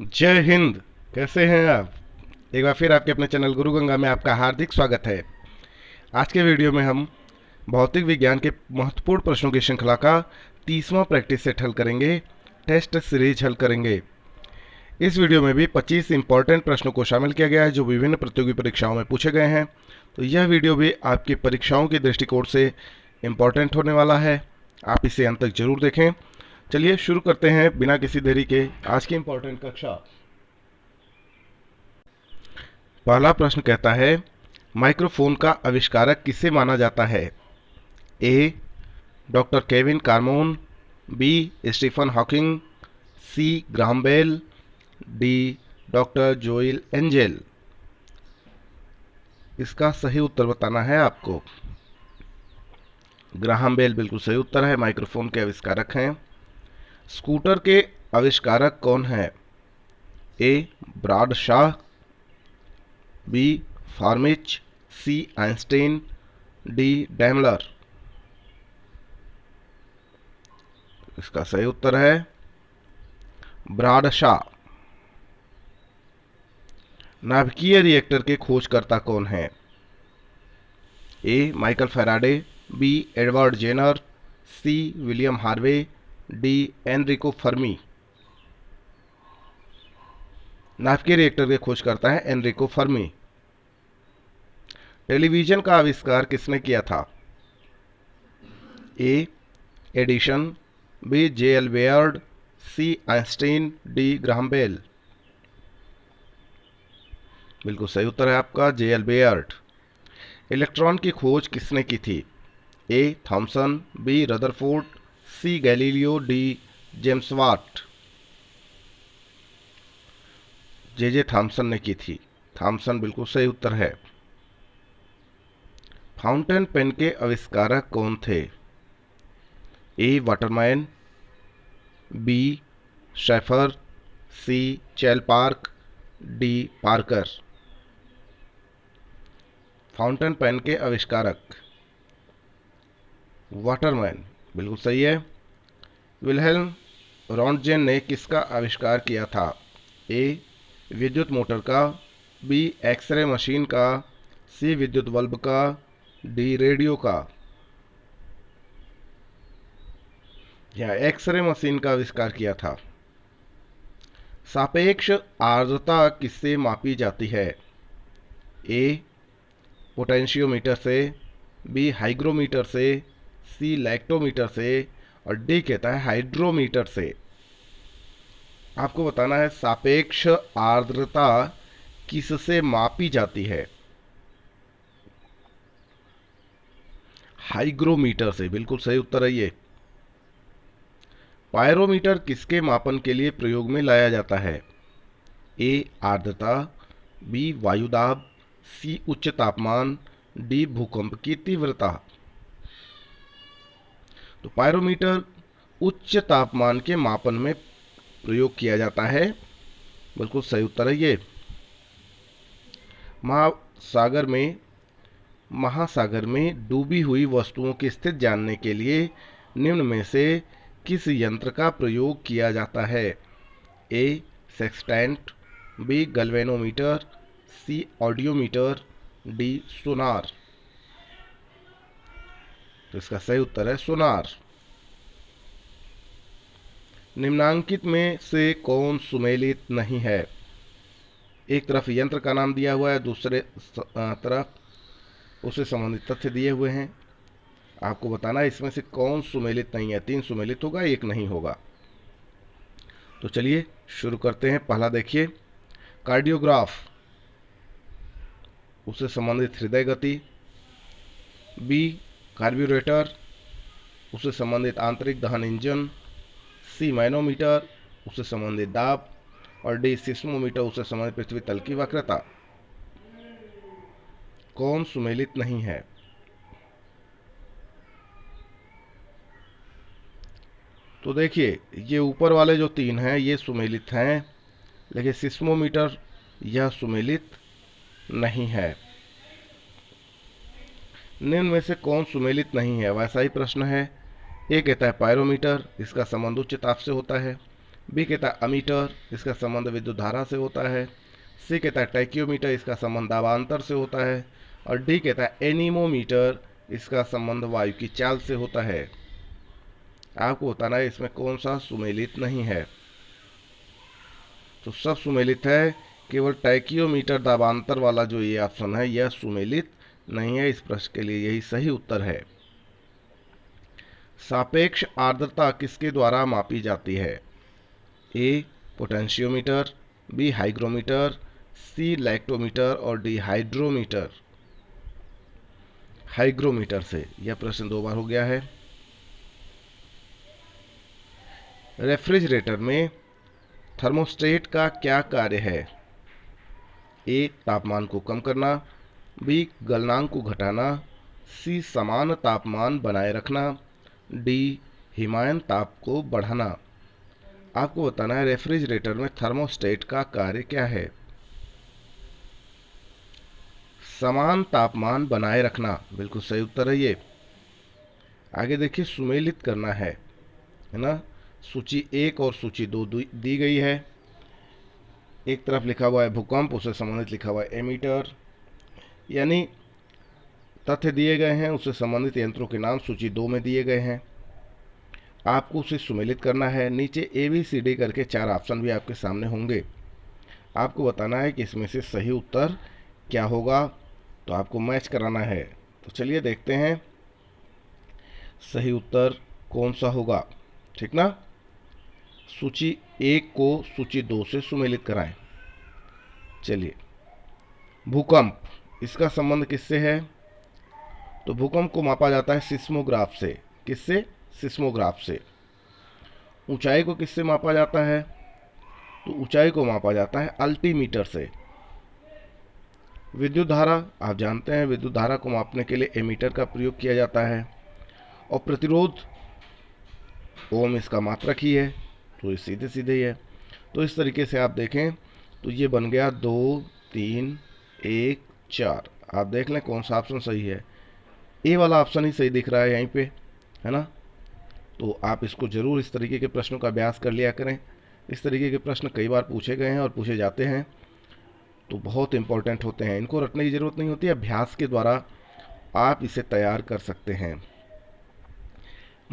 जय हिंद। कैसे हैं आप? एक बार फिर आपके अपने चैनल गुरु गंगा में आपका हार्दिक स्वागत है। आज के वीडियो में हम भौतिक विज्ञान के महत्वपूर्ण प्रश्नों की श्रृंखला का 30वां प्रैक्टिस सेट हल करेंगे, टेस्ट सीरीज हल करेंगे। इस वीडियो में भी 25 इंपॉर्टेंट प्रश्नों को शामिल किया गया है जो विभिन्न प्रतियोगी परीक्षाओं में पूछे गए हैं। तो यह वीडियो भी आपकी परीक्षाओं के दृष्टिकोण से इम्पॉर्टेंट होने वाला है। आप इसे अंत तक जरूर देखें। चलिए शुरू करते हैं बिना किसी देरी के आज की इम्पोर्टेंट कक्षा। पहला प्रश्न कहता है, माइक्रोफोन का आविष्कारक किसे माना जाता है? A doctor Kevin Carmon, B Stephen Hawking, C Graham Bell, D doctor Joel Engel. इसका सही उत्तर बताना है आपको। ग्राहम बेल बिल्कुल सही उत्तर है, माइक्रोफोन के आविष्कारक हैं। स्कूटर के आविष्कारक कौन है? ए ब्राड शाह, बी फार्मिच, सी आइंस्टीन, डी डैमलर। इसका सही उत्तर है ब्राड शाह। नाभिकीय रिएक्टर के खोजकर्ता कौन है? A Michael Faraday, B Edward Jenner, C William Harvey, D Enrico Fermi. नाभिकीय रिएक्टर के खोजकर्ता है एनरिको फर्मी। टेलीविजन का आविष्कार किसने किया था? ए एडिशन, बी जे.एल. बेयर्ड, सी आइंस्टीन, डी ग्राहम बेल। बिल्कुल सही उत्तर है आपका जे.एल. बेयर्ड। इलेक्ट्रॉन की खोज किसने की थी? A Thomson, B Rutherford, C Galileo, D James Watt. J Thomson ने की थी। थॉमसन बिल्कुल सही उत्तर है। फाउंटेन पेन के आविष्कारक कौन थे? A Waterman, B Sheaffer, C चैल पार्क, डी पार्कर। फाउंटेन पेन के आविष्कारक वाटरमैन बिल्कुल सही है। विल्हेल्म रॉन्टजेन ने किसका आविष्कार किया था? ए विद्युत मोटर का, बी एक्सरे मशीन का, सी विद्युत बल्ब का, डी रेडियो का। या एक्सरे मशीन का आविष्कार किया था। सापेक्ष आर्द्रता किससे मापी जाती है? ए पोटेंशियोमीटर से, बी हाइग्रोमीटर से, सी लैक्टोमीटर से, और डी कहता है हाइड्रोमीटर से। आपको बताना है सापेक्ष आर्द्रता किससे मापी जाती है? हाइग्रोमीटर से, बिल्कुल सही उत्तर है ये। पायरोमीटर किसके मापन के लिए प्रयोग में लाया जाता है? ए आर्द्रता, बी वायुदाब, सी उच्च तापमान, डी भूकंप की तीव्रता। तो पायरोमीटर उच्च तापमान के मापन में प्रयोग किया जाता है। बिल्कुल सही उत्तर है ये। महासागर में डूबी हुई वस्तुओं की स्थिति जानने के लिए निम्न में से किस यंत्र का प्रयोग किया जाता है? ए सेक्सटेंट, बी गैल्वेनोमीटर, सी ऑडियोमीटर, डी सोनार। तो इसका सही उत्तर है सोनार। निम्नांकित में से कौन सुमेलित नहीं है? एक तरफ यंत्र का नाम दिया हुआ है, दूसरे तरफ उससे संबंधित तथ्य दिए हुए हैं। आपको बताना है इसमें से कौन सुमेलित नहीं है। 3 सुमेलित होगा, 1 नहीं होगा। तो चलिए शुरू करते हैं। पहला देखिए, कार्डियोग्राफ, उससे संबंधित हृदय गति। बी कार्ब्यूरेटर, उससे संबंधित आंतरिक दहन इंजन। सी मैनोमीटर, उससे संबंधित दाब, और डी सिस्मोमीटर, उससे संबंधित पृथ्वी तल की वक्रता। कौन सुमेलित नहीं है? तो देखिए, ये ऊपर वाले जो 3 हैं ये सुमेलित हैं, लेकिन सिस्मोमीटर यह सुमेलित नहीं है। निम्न में से कौन सुमेलित नहीं है? वैसा ही प्रश्न है। ए कहता है पायरोमीटर, इसका संबंध उच्च ताप से होता है। बी कहता है अमीटर, इसका संबंध विद्युत धारा से होता है। सी कहता है टैक्योमीटर, इसका संबंध दाबांतर से होता है। और डी कहता है एनीमोमीटर, इसका संबंध वायु की चाल से होता है। आपको बताना है इसमें कौन सा सुमेलित नहीं है। तो सब सुमेलित है, केवल टैक्योमीटर दाबांतर वाला जो ये ऑप्शन है यह सुमेलित नहीं है। इस प्रश्न के लिए यही सही उत्तर है। सापेक्ष आर्द्रता किसके द्वारा मापी जाती है? ए पोटेंशियोमीटर, बी हाइग्रोमीटर, सी लैक्टोमीटर और डी हाइड्रोमीटर। हाइग्रोमीटर से यह प्रश्न 2 बार हो गया है। रेफ्रिजरेटर में थर्मोस्टेट का क्या कार्य है? ए तापमान को कम करना, बी गलनांक को घटाना, सी समान तापमान बनाए रखना, डी हिमायन ताप को बढ़ाना। आपको बताना है रेफ्रिजरेटर में थर्मोस्टेट का कार्य क्या है? समान तापमान बनाए रखना, बिल्कुल सही उत्तर है ये। आगे देखिए, सुमेलित करना है ना। सूची 1 और सूची 2 दी गई है। एक तरफ लिखा हुआ है भूकंप, उससे संबंधित लिखा हुआ है एमीटर, यानी तथ्य दिए गए हैं, उससे संबंधित यंत्रों के नाम सूची 2 में दिए गए हैं। आपको उसे सुमेलित करना है। नीचे ABCD करके 4 ऑप्शन भी आपके सामने होंगे। आपको बताना है कि इसमें से सही उत्तर क्या होगा, तो आपको मैच कराना है। तो चलिए देखते हैं सही उत्तर कौन सा होगा, ठीक ना। सूची 1 को सूची 2 से सुमेलित कराएं। चलिए, भूकंप, इसका संबंध किससे है? तो भूकंप को मापा जाता है सिस्मोग्राफ से। किससे? सिस्मोग्राफ से। ऊंचाई को किससे मापा जाता है? तो ऊंचाई को मापा जाता है अल्टीमीटर से। विद्युत धारा, आप जानते हैं विद्युत धारा को मापने के लिए एमीटर का प्रयोग किया जाता है। और प्रतिरोध, ओम इसका मात्रक ही है, तो ये सीधे सीधे ही है। तो इस तरीके से आप देखें तो ये बन गया 2, 3, 1, 4। आप देख लें कौन सा ऑप्शन सही है। ए वाला ऑप्शन ही सही दिख रहा है यहीं पे, है ना। तो आप इसको जरूर इस तरीके के प्रश्नों का अभ्यास कर लिया करें। इस तरीके के प्रश्न कई बार पूछे गए हैं और पूछे जाते हैं, तो बहुत इंपॉर्टेंट होते हैं। इनको रटने की जरूरत नहीं होती, अभ्यास के द्वारा आप इसे तैयार कर सकते हैं।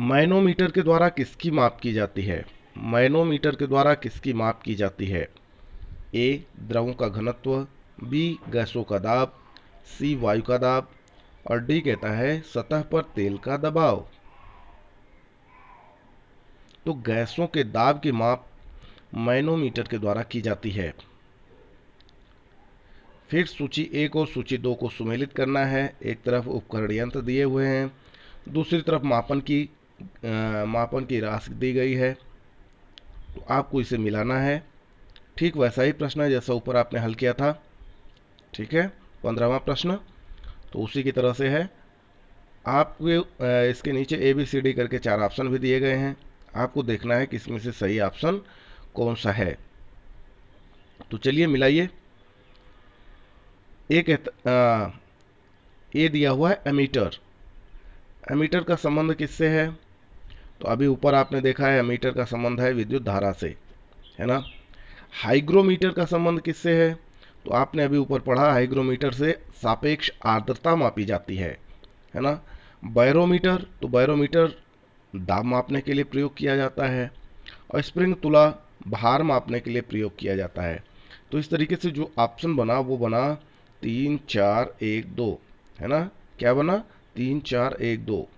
मैनोमीटर के द्वारा किसकी माप की जाती है? मैनोमीटर के द्वारा किसकी माप की जाती है? ए द्रवों का घनत्व, बी गैसों का दाब, सी वायु का दाब और डी कहता है सतह पर तेल का दबाव। तो गैसों के दाब की माप मैनोमीटर के द्वारा की जाती है। फिर सूची 1 और सूची 2 को सुमेलित करना है। एक तरफ उपकरण यंत्र दिए हुए हैं, दूसरी तरफ मापन की राशि दी गई है, तो आपको इसे मिलाना है। ठीक वैसा ही प्रश्न है जैसा ऊपर आपने हल किया था, ठीक है, 15वां प्रश्न, तो उसी की तरह से है। आपको इसके नीचे ABCD करके 4 ऑप्शन भी दिए गए हैं। आपको देखना है कि इसमें से सही ऑप्शन कौन सा है। तो चलिए मिलाइए। ए दिया हुआ है एमीटर। एमीटर का संबंध किससे है? तो अभी ऊपर आपने देखा है एमीटर का संबंध है विद्युत धारा से, है ना। हाइग्रोमीटर का संबंध किससे है? तो आपने अभी ऊपर पढ़ा, हाइग्रोमीटर से सापेक्ष आर्द्रता मापी जाती है ना। बैरोमीटर, तो बैरोमीटर दाब मापने के लिए प्रयोग किया जाता है। और स्प्रिंग तुला भार मापने के लिए प्रयोग किया जाता है। तो इस तरीके से जो ऑप्शन बना वो बना 3, 4, 1, 2, है ना। क्या बना? 3, 4, 1, 2।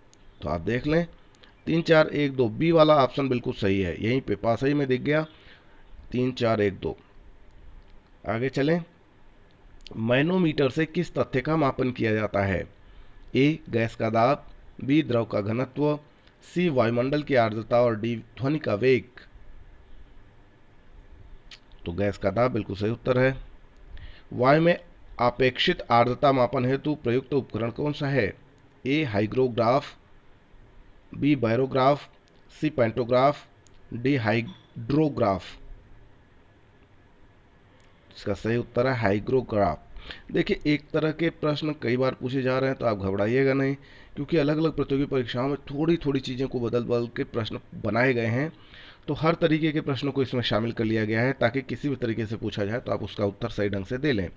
तो आप देख लें 3, 4, 1, 2 बी वाला ऑप्शन बिल्कुल सही है, यहीं पे पास ही में दिख गया 3, 4, 1, 2। आगे चलें। मैनोमीटर से किस तथ्य का मापन किया जाता है? ए गैस का दाब, बी द्रव का घनत्व, सी वायुमंडल की आर्द्रता और डी ध्वनि का वेग। तो गैस का दाब बिल्कुल सही उत्तर है। वायु में अपेक्षित आर्द्रता मापन हेतु प्रयुक्त उपकरण कौन सा है? ए हाइग्रोग्राफ, बी बैरोग्राफ, सी पेंटोग्राफ, डी हाइड्रोग्राफ। इसका सही उत्तर है हाइग्रोग्राफ। देखिए, एक तरह के प्रश्न कई बार पूछे जा रहे हैं, तो आप घबराइएगा नहीं, क्योंकि अलग अलग प्रतियोगी परीक्षाओं में थोड़ी थोड़ी चीज़ों को बदल बदल के प्रश्न बनाए गए हैं। तो हर तरीके के प्रश्नों को इसमें शामिल कर लिया गया है ताकि किसी भी तरीके से पूछा जाए तो आप उसका उत्तर सही ढंग से दे लें।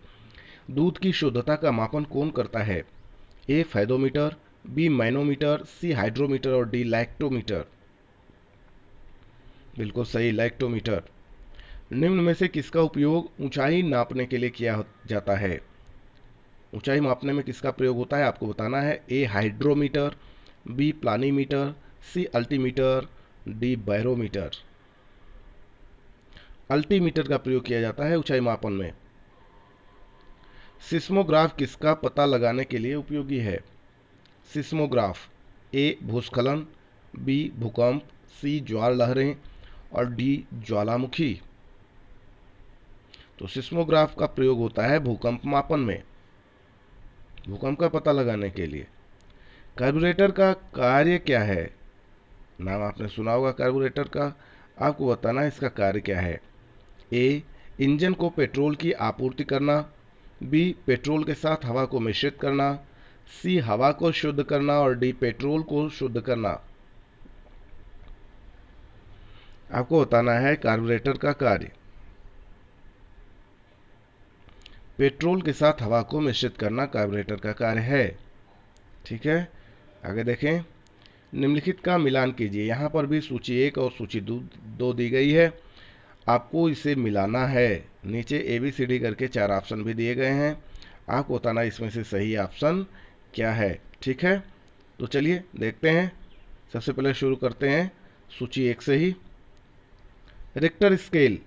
दूध की शुद्धता का मापन कौन करता है? ए फैदोमीटर, बी मैनोमीटर, सी हाइड्रोमीटर और डी लैक्टोमीटर। बिल्कुल सही, लैक्टोमीटर। निम्न में से किसका उपयोग ऊंचाई नापने के लिए किया जाता है? ऊंचाई मापने में किसका प्रयोग होता है आपको बताना है। ए हाइड्रोमीटर, बी प्लानीमीटर, सी अल्टीमीटर, डी बैरोमीटर। अल्टीमीटर का प्रयोग किया जाता है ऊंचाई मापन में। सिस्मोग्राफ किसका पता लगाने के लिए उपयोगी है? सिस्मोग्राफ, ए भूस्खलन, बी भूकंप, सी ज्वार लहरें और डी ज्वालामुखी। तो सिस्मोग्राफ का प्रयोग होता है भूकंप मापन में, भूकंप का पता लगाने के लिए। कार्बोरेटर का कार्य क्या है? नाम आपने सुना होगा कार्बोरेटर का, आपको बताना है इसका कार्य क्या है। ए इंजन को पेट्रोल की आपूर्ति करना, बी पेट्रोल के साथ हवा को मिश्रित करना, सी हवा को शुद्ध करना और डी पेट्रोल को शुद्ध करना। आपको बताना है कार्बोरेटर का कार्य। पेट्रोल के साथ हवा को मिश्रित करना कार्बोरेटर का कार्य है। ठीक है, आगे देखें। निम्नलिखित का मिलान कीजिए। यहाँ पर भी सूची 1 और सूची 2 दी गई है, आपको इसे मिलाना है। नीचे ABCD करके 4 ऑप्शन भी दिए गए हैं, आपको बताना इसमें से सही ऑप्शन क्या है। ठीक है, तो चलिए देखते हैं। सबसे पहले शुरू करते हैं सूची 1 से ही। Richter scale.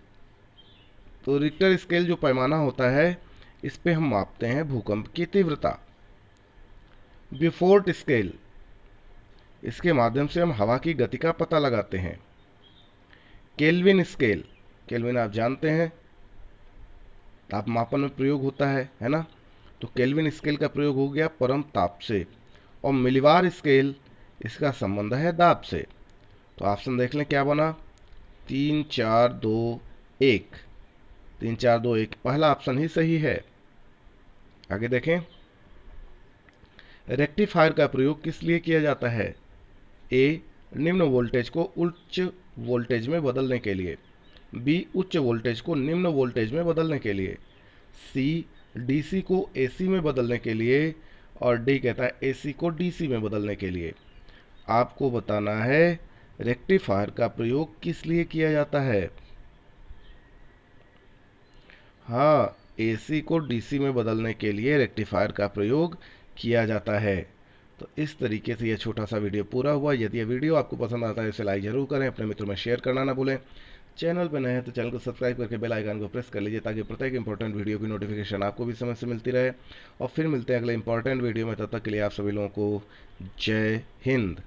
तो रिक्टर स्केल जो पैमाना होता है, इस पे हम मापते हैं भूकंप की तीव्रता। बिफोर्ट स्केल, इसके माध्यम से हम हवा की गति का पता लगाते हैं। केल्विन स्केल, केल्विन आप जानते हैं तापमापन में प्रयोग होता है ना, तो केल्विन स्केल का प्रयोग हो गया परम ताप से। और मिलीबार स्केल, इसका संबंध है दाब से। तो ऑप्शन देख लें क्या बना, 3 4 2 1। 3 4 2 1 पहला ऑप्शन ही सही है। आगे देखें। रेक्टिफायर का प्रयोग किस लिए किया जाता है? ए निम्न वोल्टेज को उच्च वोल्टेज में बदलने के लिए, बी उच्च वोल्टेज को निम्न वोल्टेज में बदलने के लिए, सी डीसी को एसी में बदलने के लिए और डी कहता है एसी को डीसी में बदलने के लिए। आपको बताना है रेक्टिफायर का प्रयोग किस लिए किया जाता है। हाँ, एसी को डीसी में बदलने के लिए रेक्टिफायर का प्रयोग किया जाता है। तो इस तरीके से यह छोटा सा वीडियो पूरा हुआ। यदि यह वीडियो आपको पसंद आता है इसे लाइक जरूर करें, अपने मित्रों में शेयर करना ना भूलें। चैनल पर नए हैं तो चैनल को सब्सक्राइब करके बेल आइकन को प्रेस कर लीजिए ताकि प्रत्येक इंपॉर्टेंट वीडियो की नोटिफिकेशन आपको भी समय से मिलती रहे। और फिर मिलते हैं अगले इंपॉर्टेंट वीडियो में, तब तक के लिए आप सभी लोगों को जय हिंद।